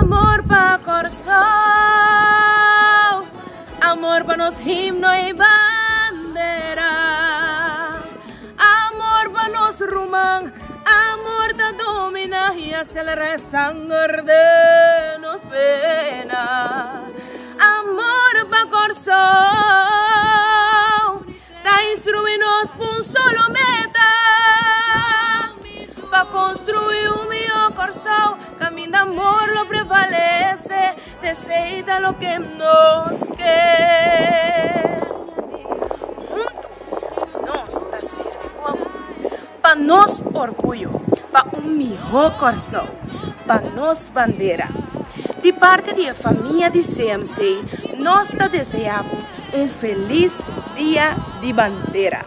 Amor para coração, amor para nos himno e bandeira, amor para nos rumang, amor da domina e acelera sangre de nos pena. Amor para coração, da instruir-nos por um solo meta, para construir o meu coração, caminho de amor lo prevalece, deseja lo que nos quer. Junto, nós está servindo como para nos orgulho, para um melhor coração, para nos bandeira. De parte da família de CMC, nós está desejando um feliz dia de bandeira.